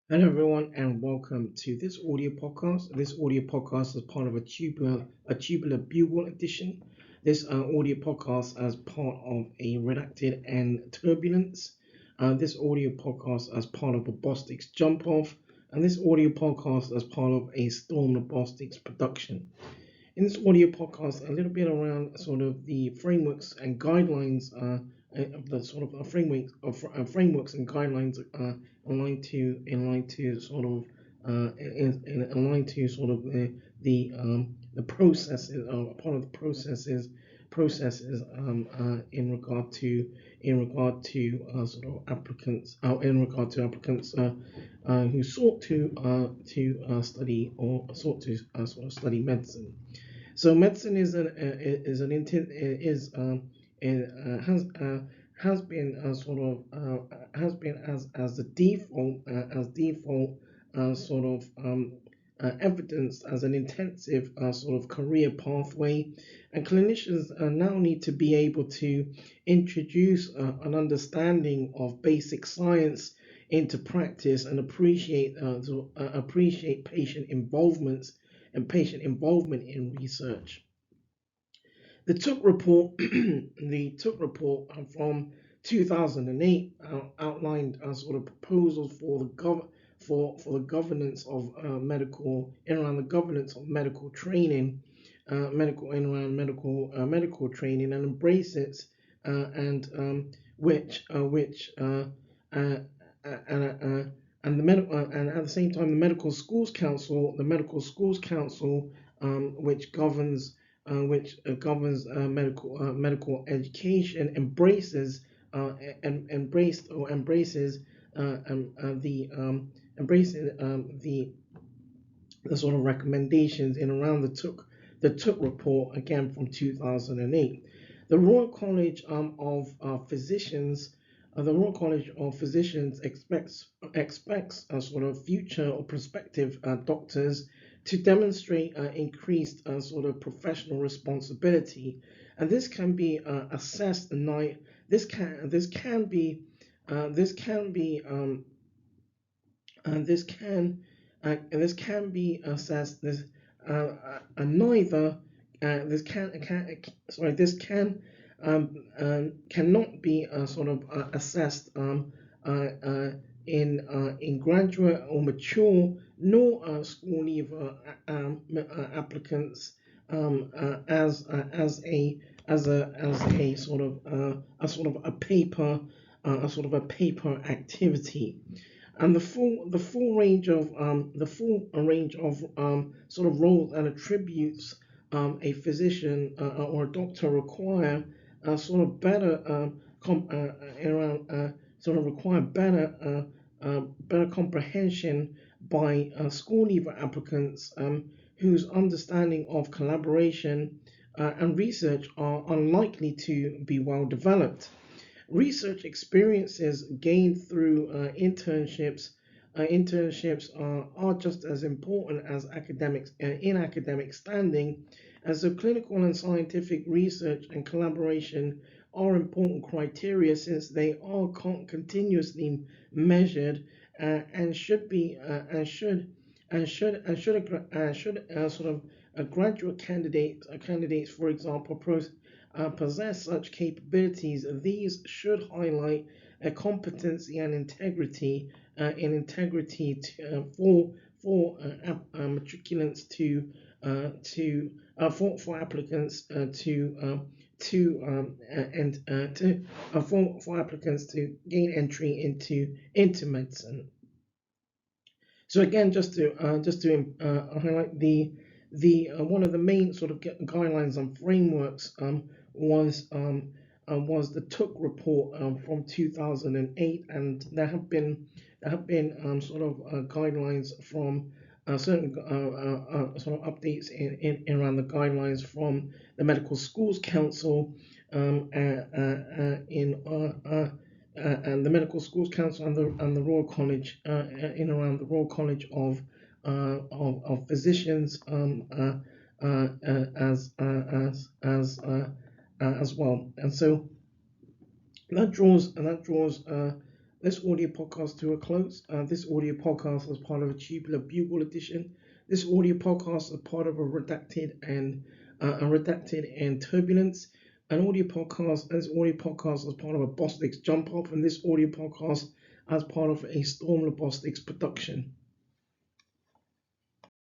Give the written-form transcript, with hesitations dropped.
Hello, everyone, and welcome to this audio podcast. This audio podcast is part of a tubular Bugle edition. This audio podcast as part of a Redacted and Turbulance. This audio podcast as part of a Bostics Jump Off, and this audio podcast as part of a Storm the Bostics production. In this audio podcast, a little bit around sort of the frameworks and guidelines, of the sort of frameworks and guidelines in line to sort of in line to sort of the processes, part of the processes in regard to sort of applicants in regard to applicants who sought to study or sought to sort of study medicine. So medicine is an intent is has been sort of has been as the default sort of evidenced as an intensive sort of career pathway, and clinicians now need to be able to introduce an understanding of basic science into practice and appreciate patient involvement in research. The Took report, the Took report from 2008 outlined sort of proposals for for the governance of medical in around the governance of medical training, medical training, and embraces and which uh, and the and at the same time the medical schools council, which governs medical education, embraces the embraces the sort of recommendations in around the Took report again from 2008. The Royal College of Physicians. The Royal College of Physicians expects sort of future or prospective doctors to demonstrate increased sort of professional responsibility, and this can be assessed. This can be this can this can be assessed. Neither this can sorry this can cannot be sort of assessed in graduate or mature nor school leaver applicants as a sort of a paper activity. And the full range of sort of roles and attributes a physician or a doctor require sort of better around sort of require better comprehension by school leaver applicants whose understanding of collaboration and research are unlikely to be well developed. Research experiences gained through internships are just as important as academics in academic standing, as the clinical and scientific research and collaboration are important criteria since they are continuously measured and should be and should sort of a graduate candidates, for example, possess such capabilities. These should highlight a competency and integrity for matriculants for applicants for applicants to gain entry into medicine. So again, just to highlight the one of the main sort of guidelines and frameworks was the Took report from 2008, and there have been sort of guidelines from certain sort of updates in around the guidelines from the Medical Schools Council in and the Medical Schools Council and the Royal College in around the Royal College of Physicians as well. And so that draws this audio podcast to a close. This audio podcast is part of a Tubular Bugle edition. This audio podcast is part of a redacted and turbulence. An audio podcast. This audio podcast is part of a Bostics jump off, and this audio podcast as part of a Storm Bostics production.